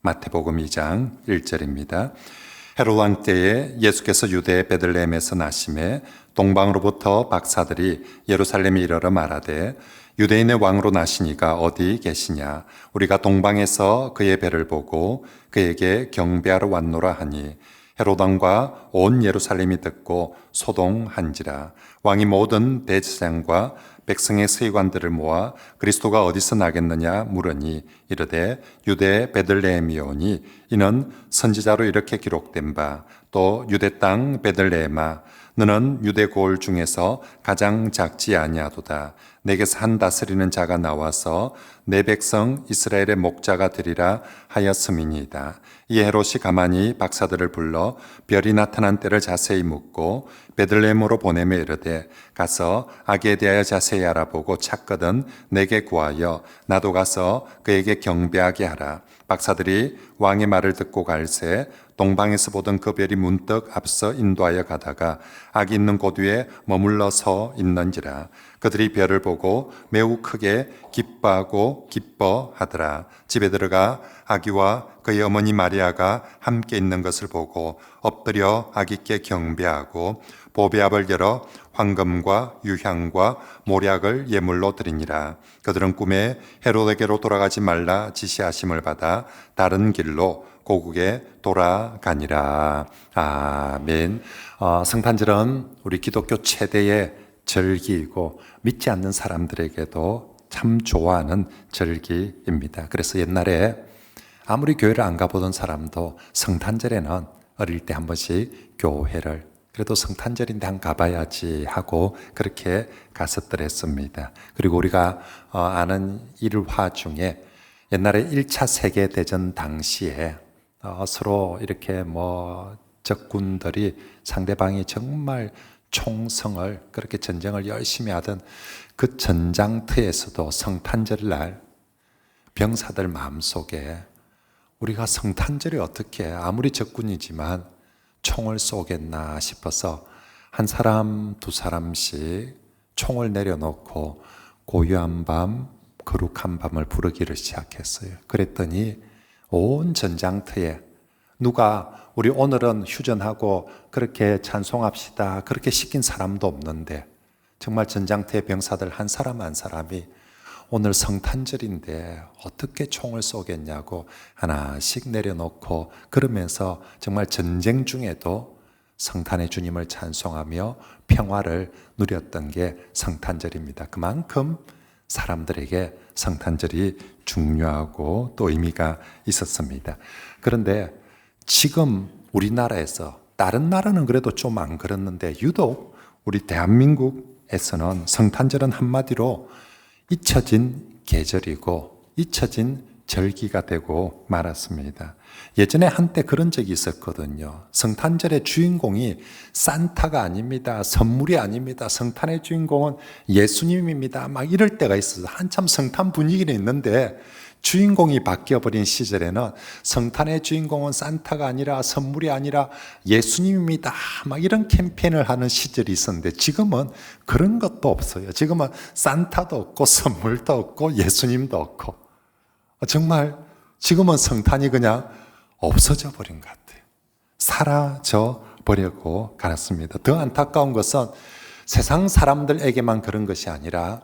마태복음 2장 1절입니다. 헤롯 왕 때에 예수께서 유대 베들레헴에서 나심에 동방으로부터 박사들이 예루살렘에 이르러 말하되 유대인의 왕으로 나시니가 어디 계시냐? 우리가 동방에서 그의 배를 보고 그에게 경배하러 왔노라 하니 헤롯 왕과 온 예루살렘이 듣고 소동한지라. 왕이 모든 대제사장과 백성의 서기관들을 모아 그리스도가 어디서 나겠느냐 물으니 이르되 유대 베들레헴이오니 이는 선지자로 이렇게 기록된 바 또 유대 땅 베들레헴아 너는 유대 고을 중에서 가장 작지 아니하도다. 내게서 한 다스리는 자가 나와서 내 백성 이스라엘의 목자가 되리라 하였음이니이다. 이 헤롯이 가만히 박사들을 불러 별이 나타난 때를 자세히 묻고 베들레헴으로 보내며 이르되 가서 아기에 대하여 자세히 알아보고 찾거든 내게 구하여 나도 가서 그에게 경배하게 하라. 박사들이 왕의 말을 듣고 갈새 동방에서 보던 그 별이 문득 앞서 인도하여 가다가 아기 있는 곳 위에 머물러 서 있는지라. 그들이 별을 보고 매우 크게 기뻐하고 기뻐하더라. 집에 들어가 아기와 그의 어머니 마리아가 함께 있는 것을 보고 엎드려 아기께 경배하고 보배압을 열어 황금과 유향과 모략을 예물로 드리니라. 그들은 꿈에 헤롯에게로 돌아가지 말라 지시하심을 받아 다른 길로 고국에 돌아가니라. 아멘. 성탄절은 우리 기독교 최대의 절기이고 믿지 않는 사람들에게도 참 좋아하는 절기입니다. 그래서 옛날에 아무리 교회를 안 가보던 사람도 성탄절에는 어릴 때 한 번씩 교회를 그래도 성탄절인데 한 가봐야지 하고 그렇게 갔었더랬습니다. 그리고 우리가 아는 일화 중에 옛날에 1차 세계대전 당시에 서로 이렇게 적군들이 상대방이 정말 총성을 그렇게 전쟁을 열심히 하던 그 전장터에서도 성탄절 날 병사들 마음속에 우리가 성탄절이 어떻게 아무리 적군이지만 총을 쏘겠나 싶어서 한 사람 두 사람씩 총을 내려놓고 고요한 밤 거룩한 밤을 부르기를 시작했어요. 그랬더니 온 전장터에 누가 우리 오늘은 휴전하고 그렇게 찬송합시다 그렇게 시킨 사람도 없는데 정말 전장터의 병사들 한 사람 한 사람이 오늘 성탄절인데 어떻게 총을 쏘겠냐고 하나씩 내려놓고 그러면서 정말 전쟁 중에도 성탄의 주님을 찬송하며 평화를 누렸던 게 성탄절입니다. 그만큼 사람들에게 성탄절이 중요하고 또 의미가 있었습니다. 그런데 지금 우리나라에서 다른 나라는 그래도 좀 안 그렇는데 유독 우리 대한민국에서는 성탄절은 한마디로 잊혀진 계절이고 잊혀진 절기가 되고 말았습니다. 예전에 한때 그런 적이 있었거든요. 성탄절의 주인공이 산타가 아닙니다. 선물이 아닙니다. 성탄의 주인공은 예수님입니다. 막 이럴 때가 있어서 한참 성탄 분위기는 있는데 주인공이 바뀌어버린 시절에는 성탄의 주인공은 산타가 아니라 선물이 아니라 예수님입니다. 막 이런 캠페인을 하는 시절이 있었는데 지금은 그런 것도 없어요. 지금은 산타도 없고 선물도 없고 예수님도 없고 정말 지금은 성탄이 그냥 없어져 버린 것 같아요. 사라져 버리고 갈았습니다. 더 안타까운 것은 세상 사람들에게만 그런 것이 아니라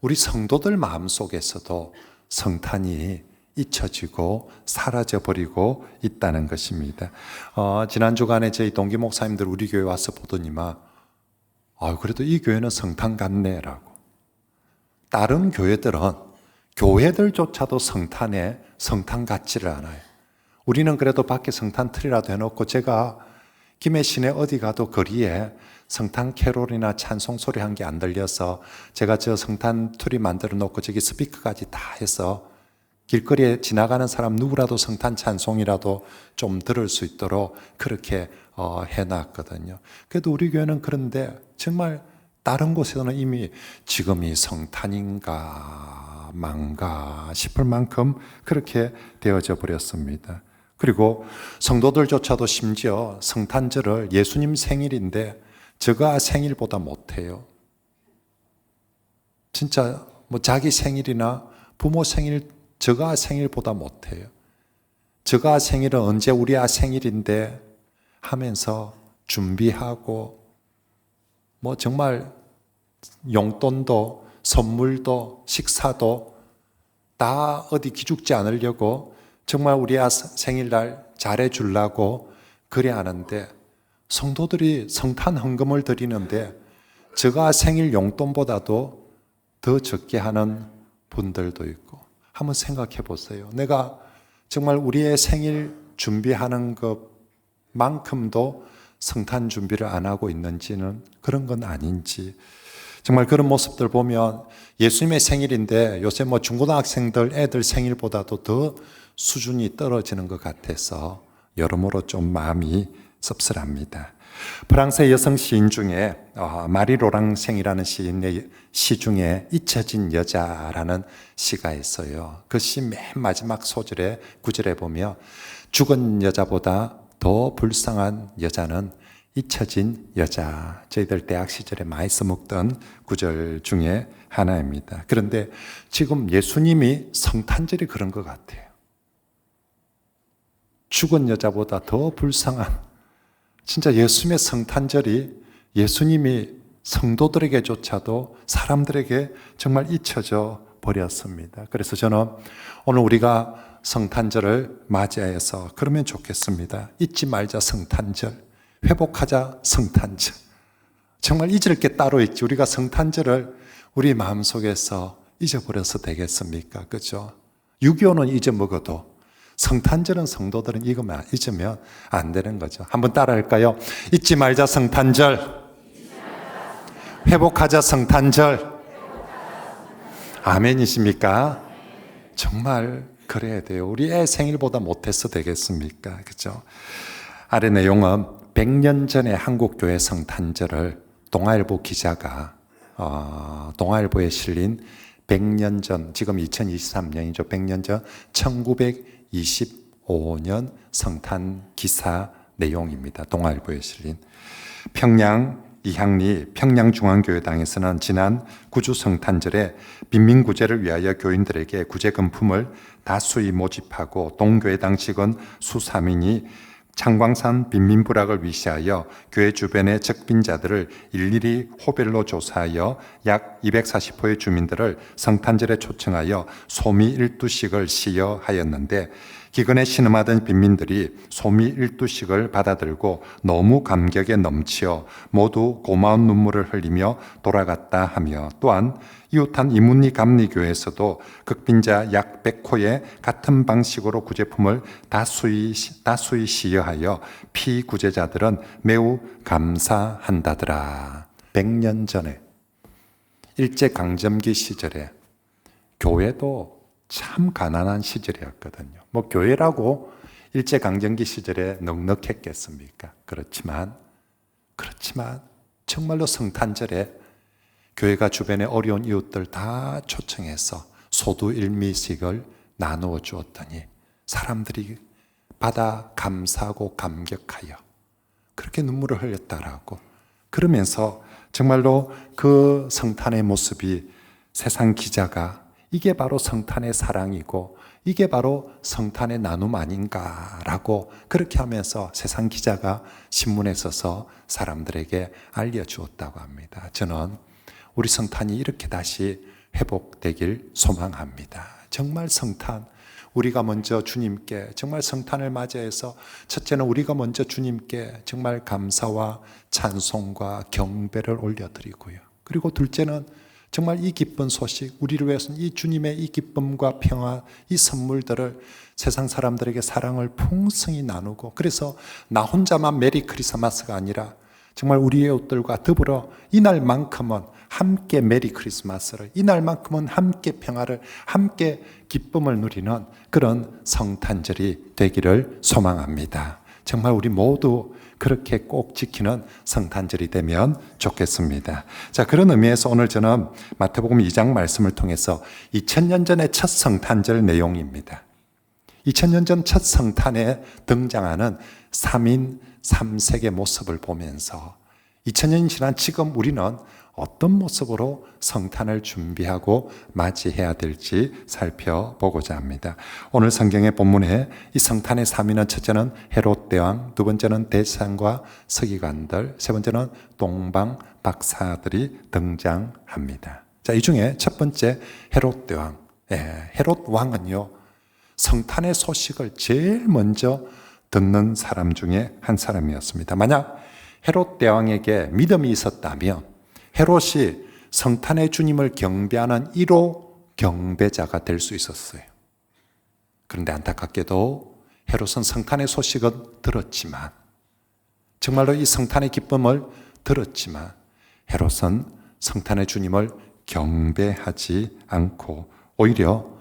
우리 성도들 마음속에서도 성탄이 잊혀지고 사라져버리고 있다는 것입니다. 지난 주간에 저희 동기 목사님들 우리 교회 와서 보더니만 그래도 이 교회는 성탄 같네라고. 다른 교회들조차도 성탄에 성탄 같지를 않아요. 우리는 그래도 밖에 성탄 트리라도 해놓고 제가 김해시내 어디 가도 거리에 성탄 캐롤이나 찬송 소리 한 게 안 들려서 제가 저 성탄 트리 만들어 놓고 저기 스피커까지 다 해서 길거리에 지나가는 사람 누구라도 성탄 찬송이라도 좀 들을 수 있도록 그렇게 해놨거든요. 그래도 우리 교회는 그런데 정말 다른 곳에서는 이미 지금이 성탄인가 망가 싶을 만큼 그렇게 되어져 버렸습니다. 그리고 성도들조차도 심지어 성탄절을 예수님 생일인데 저가 생일보다 못해요. 진짜 자기 생일이나 부모 생일 저가 생일보다 못해요. 저가 생일은 언제 우리 생일인데 하면서 준비하고 정말 용돈도 선물도 식사도 다 어디 기죽지 않으려고 정말 우리 생일날 잘해주려고 그래 하는데 성도들이 성탄 헌금을 드리는데 저가 생일 용돈보다도 더 적게 하는 분들도 있고 한번 생각해 보세요. 내가 정말 우리의 생일 준비하는 것만큼도 성탄 준비를 안 하고 있는지는 그런 건 아닌지 정말 그런 모습들 보면 예수님의 생일인데 요새 중고등학생들 애들 생일보다도 더 수준이 떨어지는 것 같아서 여러모로 좀 마음이 씁쓸합니다. 프랑스의 여성 시인 중에 마리 로랑생이라는 시인의 시 중에 잊혀진 여자라는 시가 있어요. 그 시 맨 마지막 소절에 구절에 보면 죽은 여자보다 더 불쌍한 여자는 잊혀진 여자. 저희들 대학 시절에 많이 써먹던 구절 중에 하나입니다. 그런데 지금 예수님이 성탄절이 그런 것 같아요. 죽은 여자보다 더 불쌍한 진짜 예수님의 성탄절이 예수님이 성도들에게조차도 사람들에게 정말 잊혀져 버렸습니다. 그래서 저는 오늘 우리가 성탄절을 맞이해서 그러면 좋겠습니다. 잊지 말자 성탄절, 회복하자 성탄절. 정말 잊을 게 따로 있지. 우리가 성탄절을 우리 마음속에서 잊어버려서 되겠습니까? 그렇죠? 6.25는 잊어먹어도 성탄절은 성도들은 이거만 잊으면 안 되는 거죠. 한번 따라할까요? 잊지 말자 성탄절, 회복하자 성탄절. 아멘이십니까? 정말 그래야 돼요. 우리 애 생일보다 못해서 되겠습니까? 그렇죠? 아래 내용은 100년 전에 한국교회 성탄절을 동아일보 기자가 동아일보에 실린 100년 전, 지금 2023년이죠. 100년 전 1925년 성탄 기사 내용입니다. 동아일보에 실린. 평양 이항리 평양중앙교회당에서는 지난 구주 성탄절에 빈민구제를 위하여 교인들에게 구제금품을 다수히 모집하고 동교회당 직원 수사민이 창광산 빈민부락을 위시하여 교회 주변의 적빈자들을 일일이 호별로 조사하여 약 240호의 주민들을 성탄절에 초청하여 소미 1두씩을 시여하였는데 기근에 신음하던 빈민들이 소미 1두씩을 받아들고 너무 감격에 넘치어 모두 고마운 눈물을 흘리며 돌아갔다 하며 또한 이웃한 이문리 감리교회에서도 극빈자 약 100호에 같은 방식으로 구제품을 다수히 시여하여 피구제자들은 매우 감사한다더라. 100년 전에 일제강점기 시절에 교회도 참 가난한 시절이었거든요. 교회라고 일제강점기 시절에 넉넉했겠습니까? 그렇지만 정말로 성탄절에 교회가 주변의 어려운 이웃들 다 초청해서 소두 일미식을 나누어 주었더니 사람들이 받아 감사하고 감격하여 그렇게 눈물을 흘렸다라고. 그러면서 정말로 그 성탄의 모습이 세상 기자가 이게 바로 성탄의 사랑이고 이게 바로 성탄의 나눔 아닌가라고 그렇게 하면서 세상 기자가 신문에 써서 사람들에게 알려주었다고 합니다. 저는 우리 성탄이 이렇게 다시 회복되길 소망합니다. 정말 성탄, 우리가 먼저 주님께 정말 성탄을 맞이해서 첫째는 우리가 먼저 주님께 정말 감사와 찬송과 경배를 올려드리고요. 그리고 둘째는 정말 이 기쁜 소식, 우리를 위해서는 이 주님의 이 기쁨과 평화, 이 선물들을 세상 사람들에게 사랑을 풍성히 나누고 그래서 나 혼자만 메리 크리스마스가 아니라 정말 우리의 옷들과 더불어 이날만큼은 함께 메리 크리스마스를, 이날만큼은 함께 평화를, 함께 기쁨을 누리는 그런 성탄절이 되기를 소망합니다. 정말 우리 모두 그렇게 꼭 지키는 성탄절이 되면 좋겠습니다. 자, 그런 의미에서 오늘 저는 마태복음 2장 말씀을 통해서 2000년 전의 첫 성탄절 내용입니다. 2000년 전 첫 성탄에 등장하는 3인 3색의 모습을 보면서 2000년이 지난 지금 우리는 어떤 모습으로 성탄을 준비하고 맞이해야 될지 살펴보고자 합니다. 오늘 성경의 본문에 이 성탄의 3위는 첫째는 헤롯 대왕, 두 번째는 대제사장과 서기관들, 세 번째는 동방 박사들이 등장합니다. 자, 이 중에 첫 번째 헤롯 대왕. 헤롯 왕은요, 성탄의 소식을 제일 먼저 듣는 사람 중에 한 사람이었습니다. 만약 헤롯 대왕에게 믿음이 있었다면 헤롯이 성탄의 주님을 경배하는 1호 경배자가 될 수 있었어요. 그런데 안타깝게도 헤롯은 성탄의 소식은 들었지만, 정말로 이 성탄의 기쁨을 들었지만 헤롯은 성탄의 주님을 경배하지 않고 오히려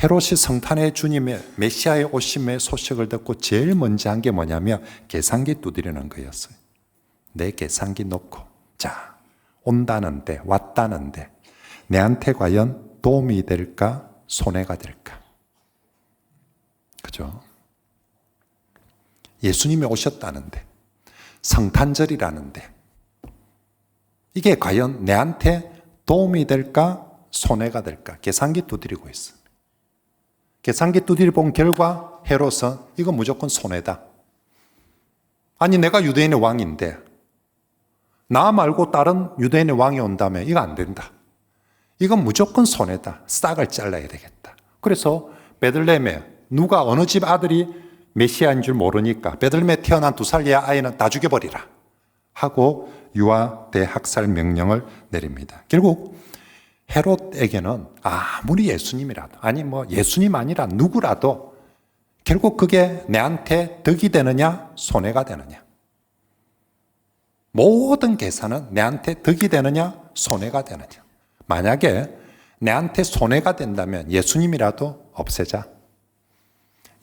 헤롯이 성탄의 주님의 메시아의 오심의 소식을 듣고 제일 먼저 한 게 뭐냐면 계산기 두드리는 거였어요. 내 계산기 놓고, 자, 온다는데, 왔다는데 내한테 과연 도움이 될까, 손해가 될까? 그죠? 예수님이 오셨다는데, 성탄절이라는데 이게 과연 내한테 도움이 될까, 손해가 될까? 계산기 두드리고 있습니다. 계산기 두드려 본 결과 헤롯은 이거 무조건 손해다. 아니, 내가 유대인의 왕인데 나 말고 다른 유대인의 왕이 온다면 이거 안 된다. 이건 무조건 손해다. 싹을 잘라야 되겠다. 그래서 베들레헴에 누가 어느 집 아들이 메시아인 줄 모르니까 베들레헴에 태어난 2살 이하 아이는 다 죽여버리라 하고 유아 대학살 명령을 내립니다. 결국 헤롯에게는 아무리 예수님이라도, 아니 뭐 예수님 아니라 누구라도 결국 그게 내한테 득이 되느냐 손해가 되느냐, 모든 계산은 내한테 득이 되느냐 손해가 되느냐. 만약에 내한테 손해가 된다면 예수님이라도 없애자,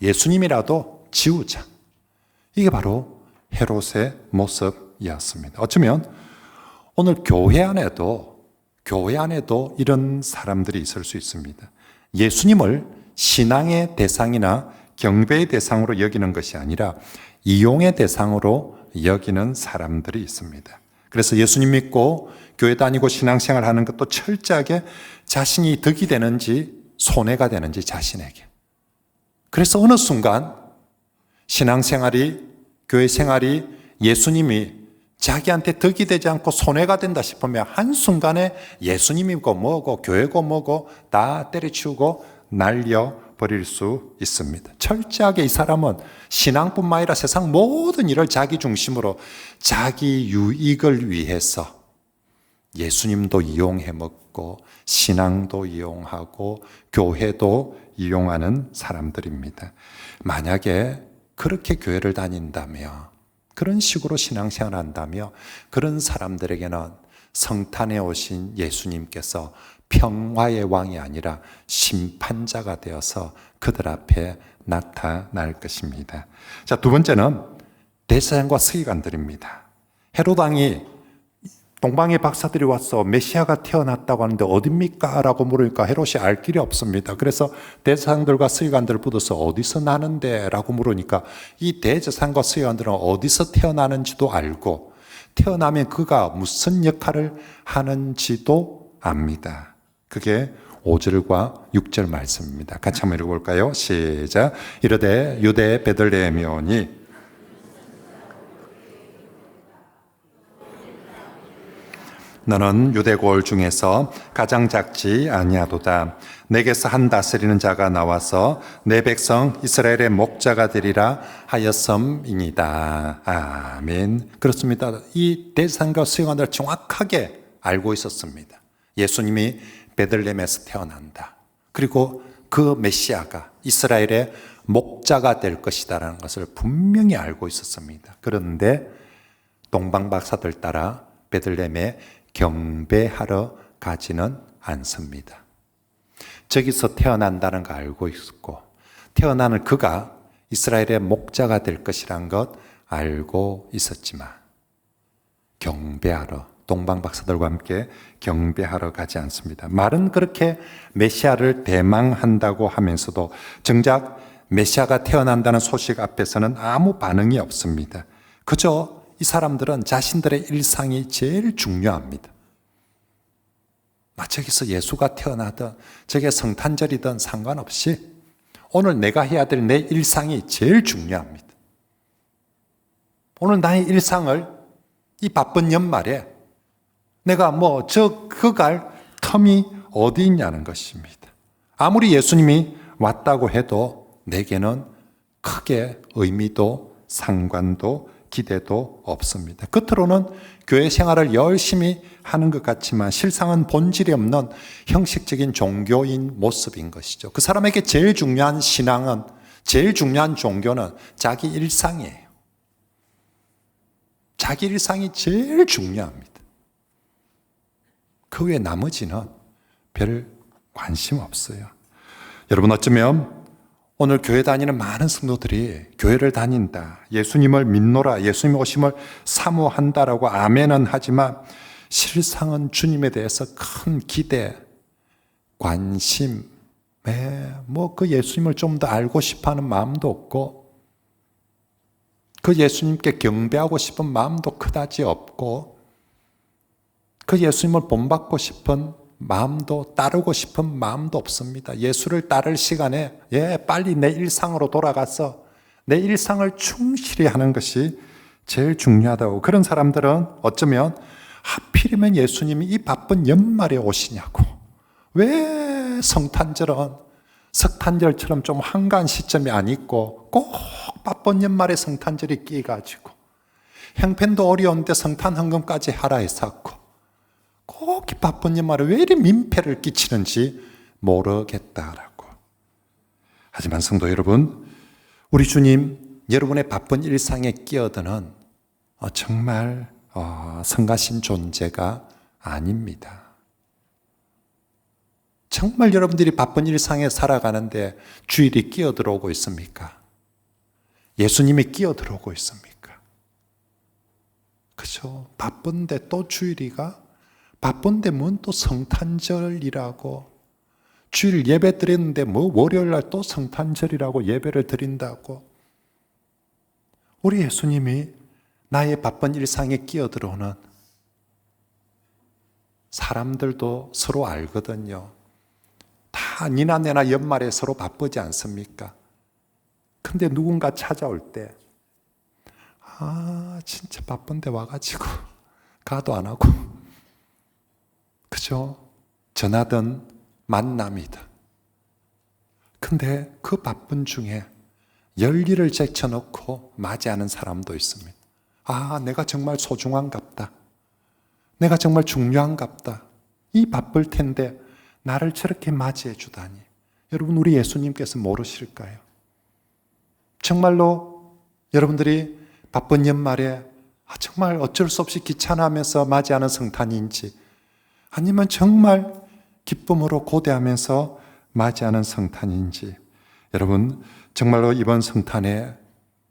예수님이라도 지우자. 이게 바로 헤롯의 모습이었습니다. 어쩌면 오늘 교회 안에도 이런 사람들이 있을 수 있습니다. 예수님을 신앙의 대상이나 경배의 대상으로 여기는 것이 아니라 이용의 대상으로 여기는 사람들이 있습니다. 그래서 예수님 믿고 교회 다니고 신앙생활 하는 것도 철저하게 자신이 득이 되는지 손해가 되는지 자신에게. 그래서 어느 순간 신앙생활이, 교회 생활이 예수님이 자기한테 득이 되지 않고 손해가 된다 싶으면 한순간에 예수님이고 뭐고 교회고 뭐고 다 때려치우고 날려버릴 수 있습니다. 철저하게 이 사람은 신앙뿐만 아니라 세상 모든 일을 자기 중심으로 자기 유익을 위해서 예수님도 이용해 먹고 신앙도 이용하고 교회도 이용하는 사람들입니다. 만약에 그렇게 교회를 다닌다며, 그런 식으로 신앙생활을 한다며, 그런 사람들에게는 성탄에 오신 예수님께서 평화의 왕이 아니라 심판자가 되어서 그들 앞에 나타날 것입니다. 자, 두 번째는 대제사장과 서기관들입니다. 헤롯 왕이 동방의 박사들이 와서 메시아가 태어났다고 하는데 어딥니까? 라고 물으니까 헤롯이 알 길이 없습니다. 그래서 대제사장들과 서기관들을 불러서 어디서 나는데? 라고 물으니까 이 대제사장과 서기관들은 어디서 태어나는지도 알고 태어나면 그가 무슨 역할을 하는지도 압니다. 그게 5절과 6절 말씀입니다. 같이 한번 읽어볼까요? 시작. 이르되 유대 베들레헴에 오니 너는 유대골 중에서 가장 작지 아니하도다. 내게서 한 다스리는 자가 나와서 내 백성 이스라엘의 목자가 되리라 하였음이니이다. 아멘. 그렇습니다. 이 대제사장과 서기관들 정확하게 알고 있었습니다. 예수님이 베들레헴에서 태어난다. 그리고 그 메시아가 이스라엘의 목자가 될 것이다라는 것을 분명히 알고 있었습니다. 그런데 동방박사들 따라 베들레헴에 경배하러 가지는 않습니다. 저기서 태어난다는 거 알고 있었고 태어나는 그가 이스라엘의 목자가 될 것이란 것 알고 있었지만 경배하러, 동방박사들과 함께 경배하러 가지 않습니다. 말은 그렇게 메시아를 대망한다고 하면서도 정작 메시아가 태어난다는 소식 앞에서는 아무 반응이 없습니다. 그저 이 사람들은 자신들의 일상이 제일 중요합니다. 저기서 예수가 태어나든 저게 성탄절이든 상관없이 오늘 내가 해야 될 내 일상이 제일 중요합니다. 오늘 나의 일상을 이 바쁜 연말에 내가 그갈 텀이 어디 있냐는 것입니다. 아무리 예수님이 왔다고 해도 내게는 크게 의미도 상관도 기대도 없습니다. 겉으로는 교회 생활을 열심히 하는 것 같지만 실상은 본질이 없는 형식적인 종교인 모습인 것이죠. 그 사람에게 제일 중요한 신앙은, 제일 중요한 종교는 자기 일상이에요. 자기 일상이 제일 중요합니다. 그 외 나머지는 별 관심 없어요. 여러분, 어쩌면 오늘 교회 다니는 많은 성도들이 교회를 다닌다, 예수님을 믿노라, 예수님 오심을 사모한다라고 아멘은 하지만 실상은 주님에 대해서 큰 기대, 관심, 그 예수님을 좀 더 알고 싶어하는 마음도 없고 그 예수님께 경배하고 싶은 마음도 그다지 없고 그 예수님을 본받고 싶은 마음도, 따르고 싶은 마음도 없습니다. 예수를 따를 시간에 빨리 내 일상으로 돌아가서 내 일상을 충실히 하는 것이 제일 중요하다고. 그런 사람들은 어쩌면 하필이면 예수님이 이 바쁜 연말에 오시냐고, 왜 성탄절은 석탄절처럼 좀 한가한 시점이 아니고 꼭 바쁜 연말에 성탄절이 끼가지고 형편도 어려운데 성탄 헌금까지 하라 했었고 꼭 바쁜 연말에 왜 이리 민폐를 끼치는지 모르겠다라고. 하지만 성도 여러분, 우리 주님 여러분의 바쁜 일상에 끼어드는 정말 성가신 존재가 아닙니다. 정말 여러분들이 바쁜 일상에 살아가는데 주일이 끼어들어오고 있습니까? 예수님이 끼어들어오고 있습니까? 그죠? 바쁜데 또 주일이가? 바쁜데 뭔 또 성탄절이라고, 주일 예배 드렸는데 월요일날 또 성탄절이라고 예배를 드린다고. 우리 예수님이 나의 바쁜 일상에 끼어들어오는 사람들도 서로 알거든요. 다 니나 내나 연말에 서로 바쁘지 않습니까? 근데 누군가 찾아올 때 진짜 바쁜데 와가지고 가도 안 하고, 그죠? 전하던 만남이다. 근데 그 바쁜 중에 열일을 제쳐놓고 맞이하는 사람도 있습니다. 내가 정말 소중한갑다. 내가 정말 중요한갑다. 이 바쁠 텐데 나를 저렇게 맞이해 주다니. 여러분, 우리 예수님께서 모르실까요? 정말로 여러분들이 바쁜 연말에 정말 어쩔 수 없이 귀찮아하면서 맞이하는 성탄인지, 아니면 정말 기쁨으로 고대하면서 맞이하는 성탄인지, 여러분 정말로 이번 성탄에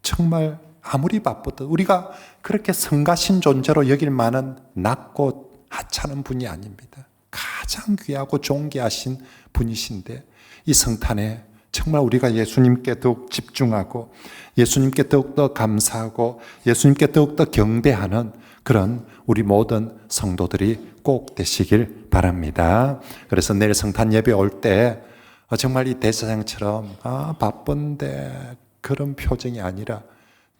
정말 아무리 바쁘도 우리가 그렇게 성가신 존재로 여길 만한 낮고 하찮은 분이 아닙니다. 가장 귀하고 존귀하신 분이신데 이 성탄에 정말 우리가 예수님께 더욱 집중하고 예수님께 더욱더 감사하고 예수님께 더욱더 경배하는 그런 우리 모든 성도들이 꼭 되시길 바랍니다. 그래서 내일 성탄 예배 올 때 정말 이 대사장처럼 바쁜데 그런 표정이 아니라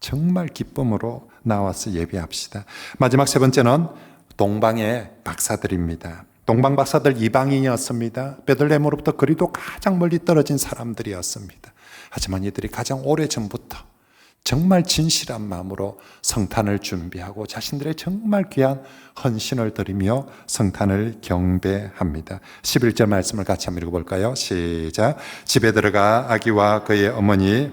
정말 기쁨으로 나와서 예배합시다. 마지막 세 번째는 동방의 박사들입니다. 동방 박사들 이방인이었습니다. 베들레헴으로부터 거리도 가장 멀리 떨어진 사람들이었습니다. 하지만 이들이 가장 오래전부터 정말 진실한 마음으로 성탄을 준비하고 자신들의 정말 귀한 헌신을 드리며 성탄을 경배합니다. 11절 말씀을 같이 한번 읽어볼까요? 시작. 집에 들어가 아기와 그의 어머니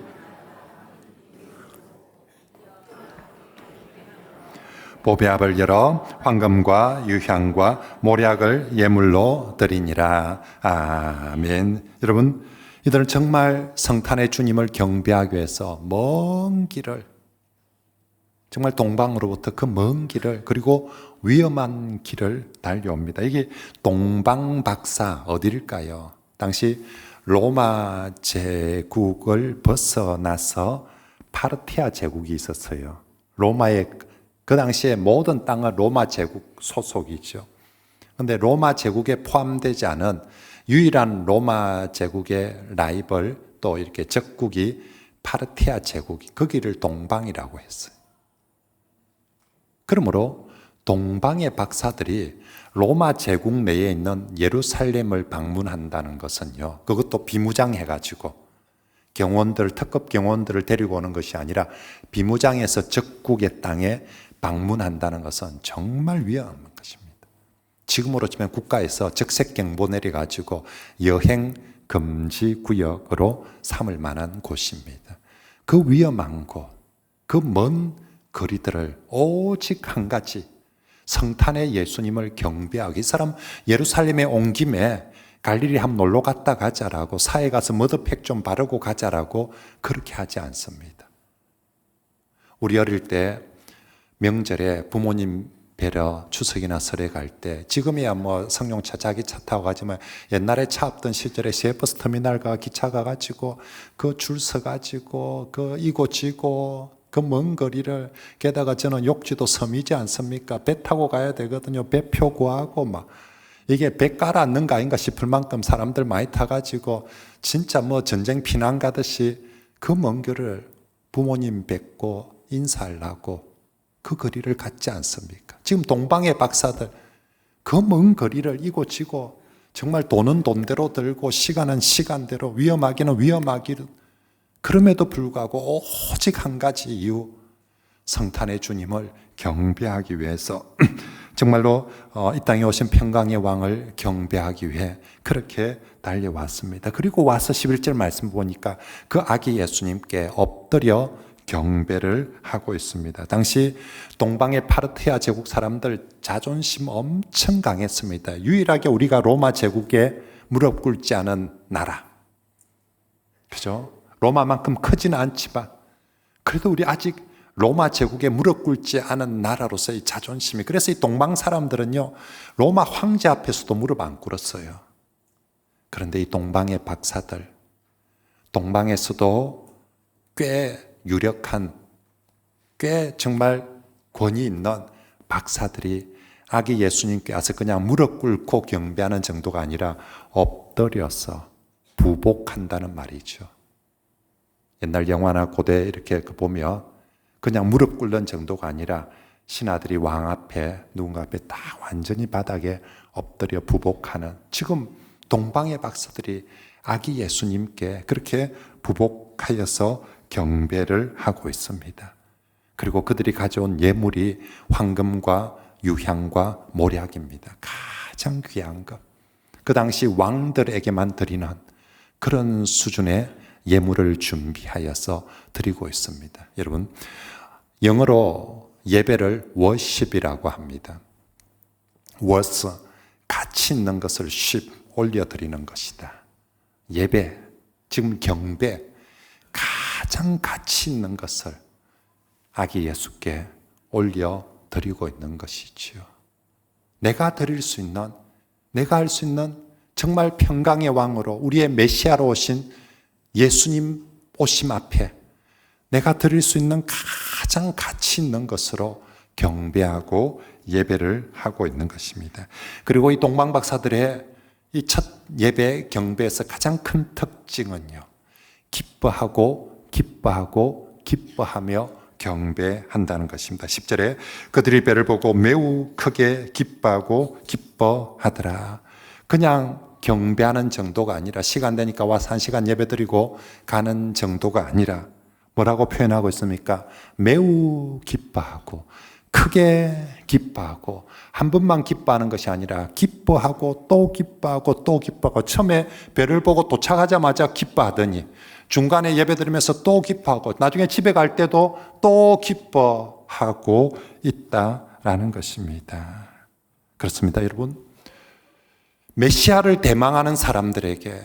보배압을 열어 황금과 유향과 모략을 예물로 드리니라. 아멘. 여러분, 이들은 정말 성탄의 주님을 경배하기 위해서 먼 길을, 정말 동방으로부터 그 먼 길을, 그리고 위험한 길을 달려옵니다. 이게 동방박사 어디일까요? 당시 로마 제국을 벗어나서 파르티아 제국이 있었어요. 로마의 그 당시에 모든 땅은 로마 제국 소속이죠. 근데 로마 제국에 포함되지 않은 유일한 로마 제국의 라이벌 또 이렇게 적국이 파르티아 제국이 거기를 동방이라고 했어요. 그러므로 동방의 박사들이 로마 제국 내에 있는 예루살렘을 방문한다는 것은요, 그것도 비무장해가지고 특급 경호원들을 데리고 오는 것이 아니라 비무장해서 적국의 땅에 방문한다는 것은 정말 위험한 것입니다. 지금으로 치면 국가에서 적색경보 내려가지고 여행 금지 구역으로 삼을 만한 곳입니다. 그 위험한 곳, 그 먼 거리들을 오직 한 가지, 성탄의 예수님을 경배하기. 이 사람 예루살렘에 온 김에 갈릴리 한번 놀러 갔다 가자라고, 사해 가서 머드팩 좀 바르고 가자라고 그렇게 하지 않습니다. 우리 어릴 때 명절에 부모님 뵈러 추석이나 설에 갈 때, 지금이야 뭐 승용차 자기 차 타고 가지만 옛날에 차 없던 시절에 시외버스 터미널 가 기차 가가지고 그 줄 서가지고 그 이고 지고 그 먼 거리를, 게다가 저는 욕지도 섬이지 않습니까? 배 타고 가야 되거든요. 배표 구하고 막 이게 배 깔아앉는 거 아닌가 싶을 만큼 사람들 많이 타가지고 진짜 뭐 전쟁 피난 가듯이 그 먼 길을 부모님 뵙고 인사하려고 그 거리를 갔지 않습니까? 지금 동방의 박사들 그 먼 거리를 이고지고 정말 돈은 돈대로 들고 시간은 시간대로 위험하기는 위험하기는, 그럼에도 불구하고 오직 한 가지 이유, 성탄의 주님을 경배하기 위해서 정말로 이 땅에 오신 평강의 왕을 경배하기 위해 그렇게 달려왔습니다. 그리고 와서 11절 말씀 보니까 그 아기 예수님께 엎드려 경배를 하고 있습니다. 당시 동방의 파르티아 제국 사람들 자존심 엄청 강했습니다. 유일하게 우리가 로마 제국에 무릎 꿇지 않은 나라, 그죠? 로마만큼 크지는 않지만 그래도 우리 아직 로마 제국에 무릎 꿇지 않은 나라로서의 자존심이, 그래서 이 동방 사람들은요 로마 황제 앞에서도 무릎 안 꿇었어요. 그런데 이 동방의 박사들, 동방에서도 꽤 유력한, 꽤 정말 권위 있는 박사들이 아기 예수님께 와서 그냥 무릎 꿇고 경배하는 정도가 아니라 엎드려서 부복한다는 말이죠. 옛날 영화나 고대 이렇게 보면 그냥 무릎 꿇는 정도가 아니라 신하들이 왕 앞에, 누군가 앞에 다 완전히 바닥에 엎드려 부복하는, 지금 동방의 박사들이 아기 예수님께 그렇게 부복하여서 경배를 하고 있습니다. 그리고 그들이 가져온 예물이 황금과 유향과 모략입니다. 가장 귀한 것. 그 당시 왕들에게만 드리는 그런 수준의 예물을 준비하여서 드리고 있습니다. 여러분, 영어로 예배를 worship이라고 합니다. worth, 가치 있는 것을 ship, 올려드리는 것이다. 예배, 지금 경배, 가장 가치 있는 것을 아기 예수께 올려드리고 있는 것이지요. 내가 드릴 수 있는, 내가 할 수 있는 정말 평강의 왕으로, 우리의 메시아로 오신 예수님 오심 앞에 내가 드릴 수 있는 가장 가치 있는 것으로 경배하고 예배를 하고 있는 것입니다. 그리고 이 동방 박사들의 이 첫 예배 경배에서 가장 큰 특징은요, 기뻐하고 기뻐하고 기뻐하며 경배한다는 것입니다. 10절에 그들이 배를 보고 매우 크게 기뻐하고 기뻐하더라. 그냥 경배하는 정도가 아니라, 시간 되니까 와서 1시간 예배 드리고 가는 정도가 아니라 뭐라고 표현하고 있습니까? 매우 기뻐하고 크게 기뻐하고, 한 번만 기뻐하는 것이 아니라 기뻐하고 또 기뻐하고 또 기뻐하고, 처음에 배를 보고 도착하자마자 기뻐하더니 중간에 예배 드리면서 또 기뻐하고, 나중에 집에 갈 때도 또 기뻐하고 있다라는 것입니다. 그렇습니다, 여러분. 메시아를 대망하는 사람들에게,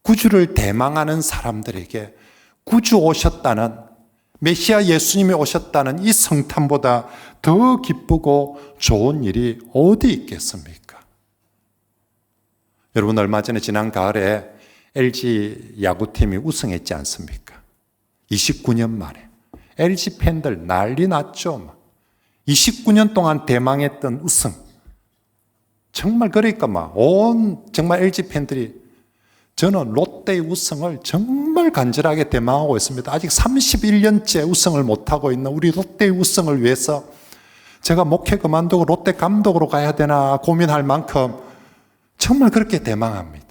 구주를 대망하는 사람들에게 구주 오셨다는, 메시아 예수님이 오셨다는 이 성탄보다 더 기쁘고 좋은 일이 어디 있겠습니까? 여러분, 얼마 전에 지난 가을에 LG 야구팀이 우승했지 않습니까? 29년 만에. LG 팬들 난리 났죠. 29년 동안 대망했던 우승. 정말 그러니까 정말 LG 팬들이 저는 롯데의 우승을 정말 간절하게 대망하고 있습니다. 아직 31년째 우승을 못하고 있는 우리 롯데의 우승을 위해서 제가 목회 그만두고 롯데 감독으로 가야 되나 고민할 만큼 정말 그렇게 대망합니다.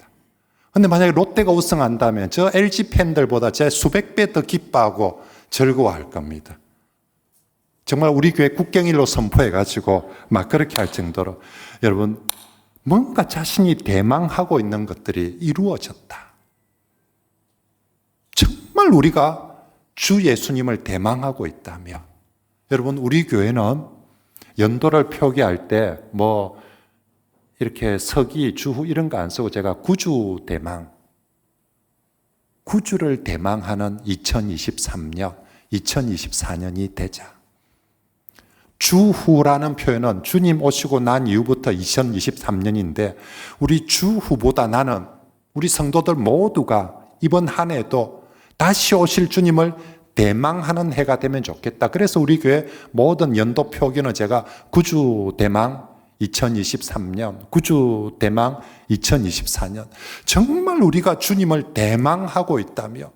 근데 만약에 롯데가 우승한다면 저 LG 팬들보다 제 수백 배 더 기뻐하고 즐거워할 겁니다. 정말 우리 교회 국경일로 선포해가지고 막 그렇게 할 정도로 여러분 뭔가 자신이 대망하고 있는 것들이 이루어졌다. 정말 우리가 주 예수님을 대망하고 있다면 여러분 우리 교회는 연도를 표기할 때 이렇게 서기, 주후 이런 거 안 쓰고 제가 구주 대망, 구주를 대망하는 2023년, 2024년이 되자. 주후라는 표현은 주님 오시고 난 이후부터 2023년인데 우리 주후보다 나는 우리 성도들 모두가 이번 한 해도 다시 오실 주님을 대망하는 해가 되면 좋겠다. 그래서 우리 교회 모든 연도 표기는 제가 구주 대망 2023년, 구주 대망 2024년. 정말 우리가 주님을 대망하고 있다며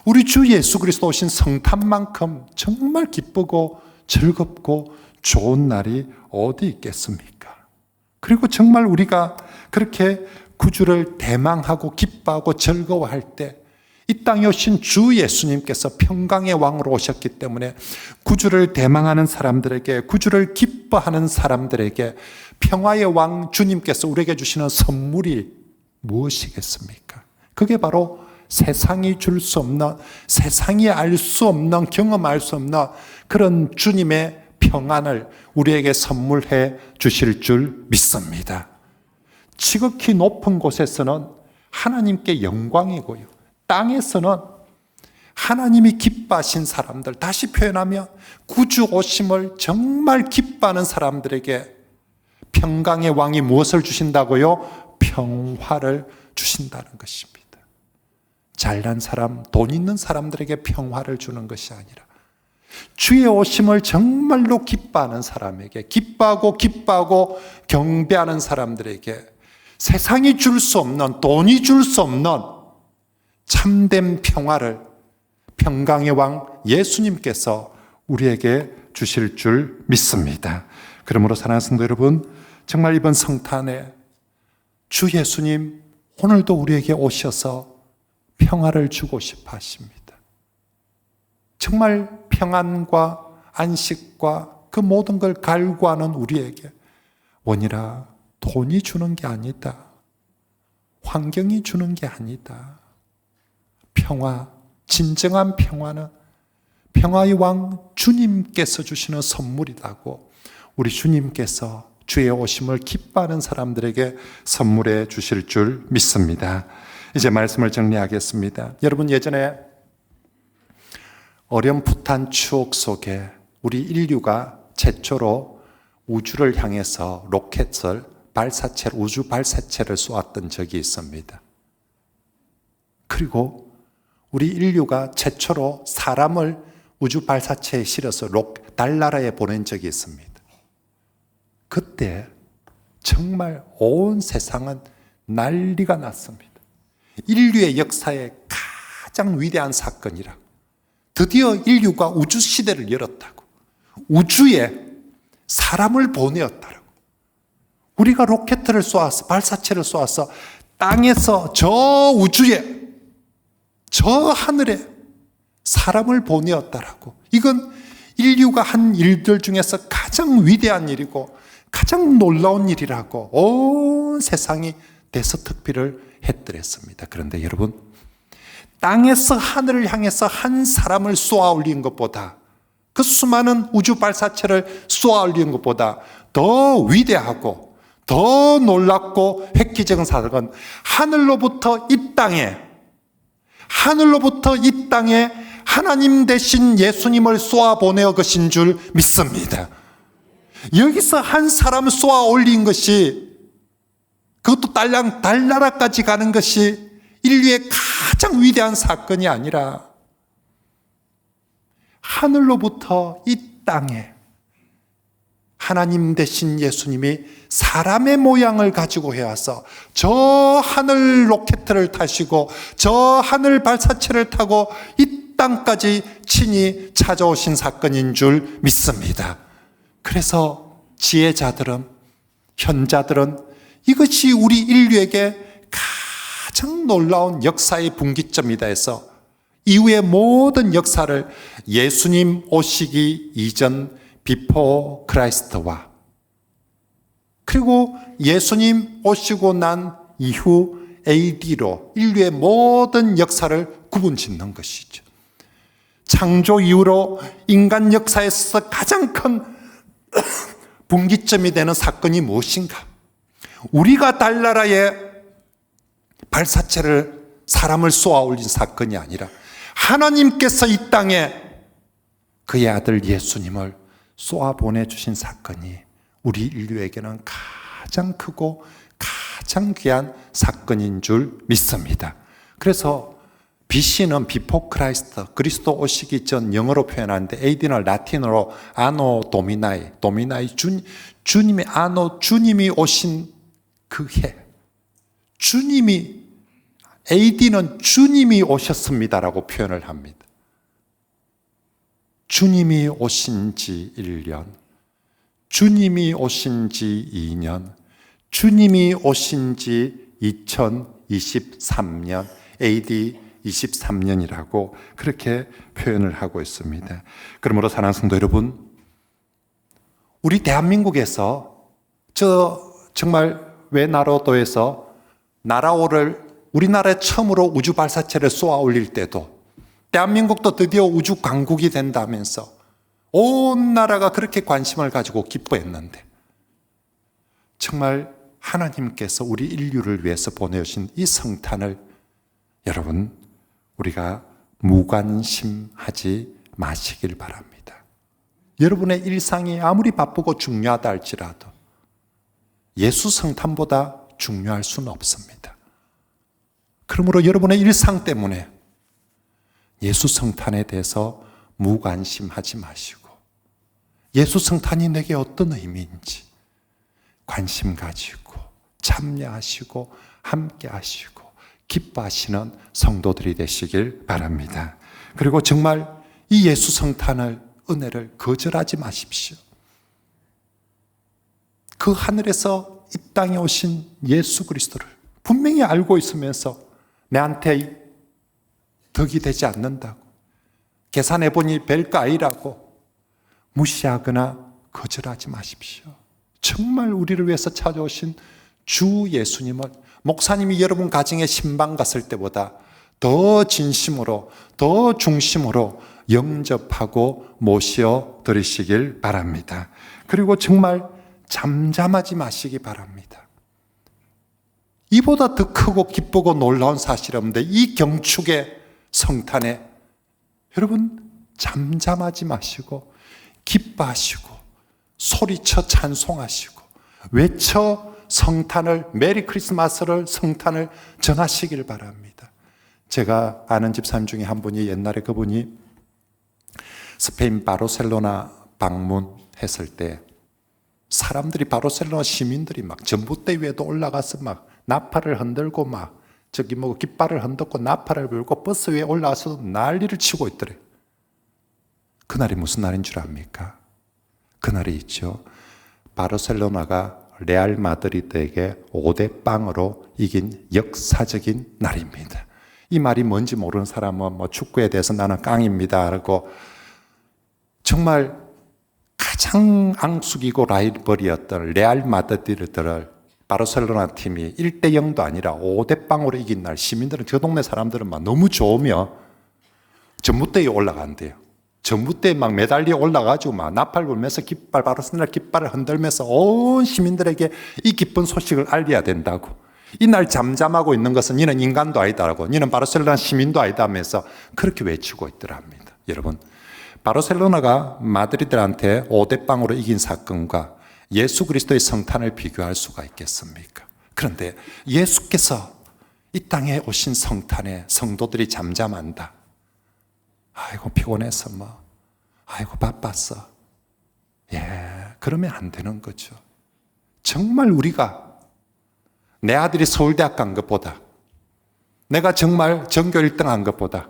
우리 주 예수 그리스도 오신 성탄만큼 정말 기쁘고 즐겁고 좋은 날이 어디 있겠습니까? 그리고 정말 우리가 그렇게 구주를 대망하고 기뻐하고 즐거워할 때 이 땅에 오신 주 예수님께서 평강의 왕으로 오셨기 때문에 구주를 대망하는 사람들에게, 구주를 기뻐하는 사람들에게 평화의 왕 주님께서 우리에게 주시는 선물이 무엇이겠습니까? 그게 바로 세상이 줄 수 없는, 세상이 알 수 없는, 경험할 수 없는 그런 주님의 평안을 우리에게 선물해 주실 줄 믿습니다. 지극히 높은 곳에서는 하나님께 영광이고요. 땅에서는 하나님이 기뻐하신 사람들, 다시 표현하면 구주 오심을 정말 기뻐하는 사람들에게 평강의 왕이 무엇을 주신다고요? 평화를 주신다는 것입니다. 잘난 사람, 돈 있는 사람들에게 평화를 주는 것이 아니라 주의 오심을 정말로 기뻐하는 사람에게, 기뻐하고 경배하는 사람들에게 세상이 줄 수 없는, 돈이 줄 수 없는 참된 평화를 평강의 왕 예수님께서 우리에게 주실 줄 믿습니다. 그러므로 사랑하는 성도 여러분, 정말 이번 성탄에 주 예수님 오늘도 우리에게 오셔서 평화를 주고 싶어 하십니다. 정말 평안과 안식과 그 모든 걸 갈구하는 우리에게 원이라 돈이 주는 게 아니다. 환경이 주는 게 아니다. 평화, 진정한 평화는 평화의 왕 주님께서 주시는 선물이라고 우리 주님께서 주의 오심을 기뻐하는 사람들에게 선물해 주실 줄 믿습니다. 이제 말씀을 정리하겠습니다. 여러분 예전에 어렴풋한 추억 속에 우리 인류가 최초로 우주를 향해서 로켓을 우주 발사체를 쏘았던 적이 있습니다. 그리고 우리 인류가 최초로 사람을 우주 발사체에 실어서 달나라에 보낸 적이 있습니다. 그때 정말 온 세상은 난리가 났습니다. 인류의 역사의 가장 위대한 사건이라. 드디어 인류가 우주 시대를 열었다고. 우주에 사람을 보내었다고. 우리가 로켓을 쏘아서 발사체를 쏘아서 땅에서 저 우주에 저 하늘에 사람을 보내었다라고. 이건 인류가 한 일들 중에서 가장 위대한 일이고 가장 놀라운 일이라고 온 세상이 대서특필을 했더랬습니다. 그런데 여러분, 땅에서 하늘을 향해서 한 사람을 쏘아 올린 것보다, 그 수많은 우주 발사체를 쏘아 올린 것보다 더 위대하고 더 놀랍고 획기적인 사건은 하늘로부터 이 땅에 하나님 대신 예수님을 쏘아 보내어 가신 줄 믿습니다. 여기서 한 사람을 쏘아 올린 것이, 그것도 달나라까지 가는 것이 인류의 가장 위대한 사건이 아니라 하늘로부터 이 땅에 하나님 되신 예수님이 사람의 모양을 가지고 해와서 저 하늘 로켓을 타시고 저 하늘 발사체를 타고 이 땅까지 친히 찾아오신 사건인 줄 믿습니다. 그래서 지혜자들은, 현자들은 이것이 우리 인류에게 가장 놀라운 역사의 분기점이다 해서 이후의 모든 역사를 예수님 오시기 이전 비포 크라이스트와 그리고 예수님 오시고 난 이후 AD로 인류의 모든 역사를 구분짓는 것이죠. 창조 이후로 인간 역사에서 가장 큰 분기점이 되는 사건이 무엇인가? 우리가 달나라에 발사체를 사람을 쏘아 올린 사건이 아니라 하나님께서 이 땅에 그의 아들 예수님을 쏘아 보내주신 사건이 우리 인류에게는 가장 크고 가장 귀한 사건인 줄 믿습니다. 그래서 BC는 비포 크라이스트, 그리스도 오시기 전 영어로 표현하는데 AD는 라틴어로 아노 도미나이, 주님의 아노, 주님이 오신 그 해. 주님이, AD는 주님이 오셨습니다라고 표현을 합니다. 주님이 오신 지 1년, 주님이 오신 지 2년, 주님이 오신 지 2023년, AD 23년이라고 그렇게 표현을 하고 있습니다. 그러므로 사랑하는 성도 여러분, 우리 대한민국에서 정말 외나로도에서 나라오를 우리나라에 처음으로 우주 발사체를 쏘아 올릴 때도 대한민국도 드디어 우주 강국이 된다면서 온 나라가 그렇게 관심을 가지고 기뻐했는데 정말 하나님께서 우리 인류를 위해서 보내오신 이 성탄을 여러분 우리가 무관심하지 마시길 바랍니다. 여러분의 일상이 아무리 바쁘고 중요하다 할지라도 예수 성탄보다 중요할 수는 없습니다. 그러므로 여러분의 일상 때문에 예수 성탄에 대해서 무관심하지 마시고 예수 성탄이 내게 어떤 의미인지 관심 가지고 참여하시고 함께 하시고 기뻐하시는 성도들이 되시길 바랍니다. 그리고 정말 이 예수 성탄을, 은혜를 거절하지 마십시오. 그 하늘에서 이 땅에 오신 예수 그리스도를 분명히 알고 있으면서 내한테 덕이 되지 않는다고, 계산해보니 별거 아니라고 무시하거나 거절하지 마십시오. 정말 우리를 위해서 찾아오신 주 예수님을 목사님이 여러분 가정에 신방 갔을 때보다 더 진심으로, 더 중심으로 영접하고 모셔 드리시길 바랍니다. 그리고 정말 잠잠하지 마시기 바랍니다. 이보다 더 크고 기쁘고 놀라운 사실이 없는데 이 경축의 성탄에 여러분 잠잠하지 마시고 기뻐하시고 소리쳐 찬송하시고 외쳐 성탄을, 메리 크리스마스를, 성탄을 전하시길 바랍니다. 제가 아는 집사님 중에 한 분이 옛날에 그분이 스페인 바르셀로나 방문했을 때 사람들이 바르셀로나 시민들이 막 전봇대 위에도 올라가서 막 나팔을 흔들고 막 깃발을 흔들고 나팔을 불고 버스 위에 올라와서 난리를 치고 있더래요. 그날이 무슨 날인 줄 압니까? 그날이 있죠. 바르셀로나가 레알 마드리드에게 5대0으로 이긴 역사적인 날입니다. 이 말이 뭔지 모르는 사람은 축구에 대해서 나는 깡입니다 하고 정말 가장 앙숙이고 라이벌이었던 레알 마드리드를 바르셀로나 팀이 1대0도 아니라 5대0으로 이긴 날 시민들은 저 동네 사람들은 막 너무 좋으며 전봇대에 올라간대요. 전봇대에 막 매달려 올라가지고 막 나팔 불면서 바르셀로나 깃발을 흔들면서 온 시민들에게 이 기쁜 소식을 알려야 된다고. 이날 잠잠하고 있는 것은 니는 인간도 아니다라고, 니는 바르셀로나 시민도 아니다 하면서 그렇게 외치고 있더랍니다. 여러분, 바르셀로나가 마드리드한테 5대0으로 이긴 사건과 예수 그리스도의 성탄을 비교할 수가 있겠습니까? 그런데 예수께서 이 땅에 오신 성탄에 성도들이 잠잠한다. 아이고 피곤해서 아이고 바빴어. 그러면 안 되는 거죠. 정말 우리가 내 아들이 서울대학 간 것보다, 내가 정말 전교 1등 한 것보다,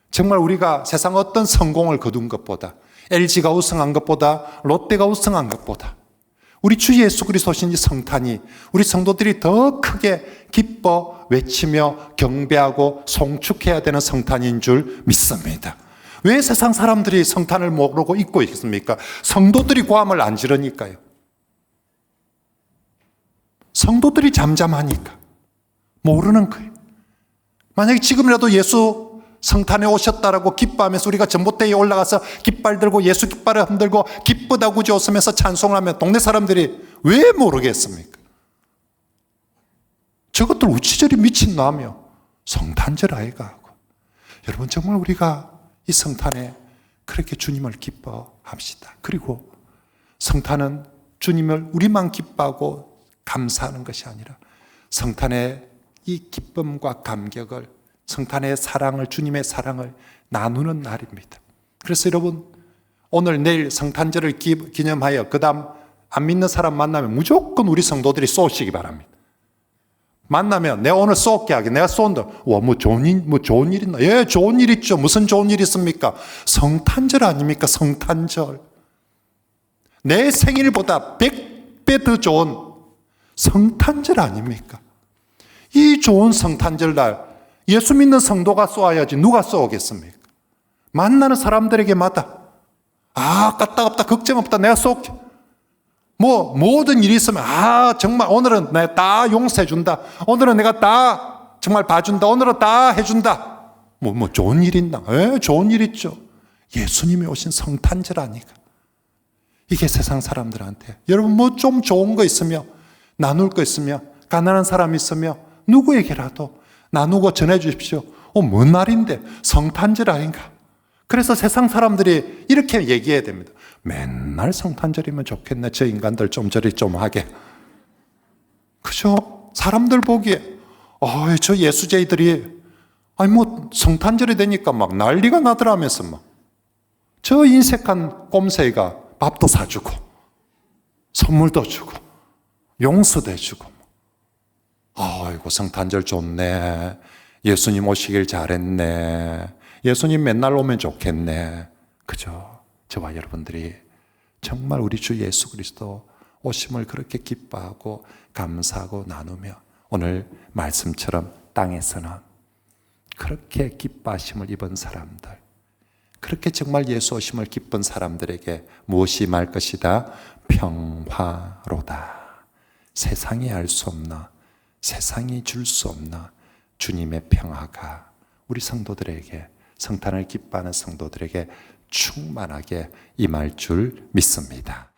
정말 우리가 세상 어떤 성공을 거둔 것보다, LG가 우승한 것보다, 롯데가 우승한 것보다, 우리 주 예수 그리스도 오신 이 성탄이 우리 성도들이 더 크게 기뻐 외치며 경배하고 송축해야 되는 성탄인 줄 믿습니다. 왜 세상 사람들이 성탄을 모르고 잊고 있습니까? 성도들이 고함을 안 지르니까요. 성도들이 잠잠하니까 모르는 거예요. 만약에 지금이라도 예수 성탄에 오셨다라고 기뻐하면서 우리가 전봇대에 올라가서 깃발 들고 예수 깃발을 흔들고 기쁘다고 웃으면서 찬송을 하면 동네 사람들이 왜 모르겠습니까? 저것들 우치저리 미친놈이요. 성탄절 아이가 하고. 여러분 정말 우리가 이 성탄에 그렇게 주님을 기뻐합시다. 그리고 성탄은 주님을 우리만 기뻐하고 감사하는 것이 아니라 성탄의 이 기쁨과 감격을, 성탄의 사랑을, 주님의 사랑을 나누는 날입니다. 그래서 여러분 오늘 내일 성탄절을 기념하여 그 다음 안 믿는 사람 만나면 무조건 우리 성도들이 쏘시기 바랍니다. 만나면 내가 오늘 쏠게 하게, 내가 쏜다. 와, 뭐 좋은 일 있나? 예, 좋은 일 있죠. 무슨 좋은 일 있습니까? 성탄절 아닙니까? 성탄절. 내 생일보다 100배 더 좋은 성탄절 아닙니까? 이 좋은 성탄절 날 예수 믿는 성도가 쏘아야지 누가 쏘겠습니까? 만나는 사람들에게마다 까딱없다, 걱정 없다, 내가 쏠게. 뭐 모든 일이 있으면 정말 오늘은 내가 다 용서해 준다, 오늘은 내가 다 정말 봐준다, 오늘은 다 해준다. 뭐 좋은 일 있나? 좋은 일 있죠. 예수님이 오신 성탄절 아니까. 이게 세상 사람들한테 여러분 뭐 좀 좋은 거 있으며 나눌 거 있으며 가난한 사람 있으며 누구에게라도 나누고 전해 주십시오. 뭔 날인데 성탄절 아닌가? 그래서 세상 사람들이 이렇게 얘기해야 됩니다. 맨날 성탄절이면 좋겠네. 저 인간들 좀 저리 좀 하게. 그죠? 사람들 보기에 저 예수제이들이 뭐 성탄절이 되니까 막 난리가 나더라면서 막 저 인색한 꼼새가 밥도 사주고 선물도 주고 용서도 해주고. 아이고 성탄절 좋네. 예수님 오시길 잘했네. 예수님 맨날 오면 좋겠네. 그죠? 저와 여러분들이 정말 우리 주 예수 그리스도 오심을 그렇게 기뻐하고 감사하고 나누며 오늘 말씀처럼 땅에서는 그렇게 기뻐하심을 입은 사람들, 그렇게 정말 예수 오심을 기쁜 사람들에게 무엇이 임할 것이다? 평화로다. 세상이 알 수 없나, 세상이 줄 수 없나 주님의 평화가 우리 성도들에게, 성탄을 기뻐하는 성도들에게 충만하게 임할 줄 믿습니다.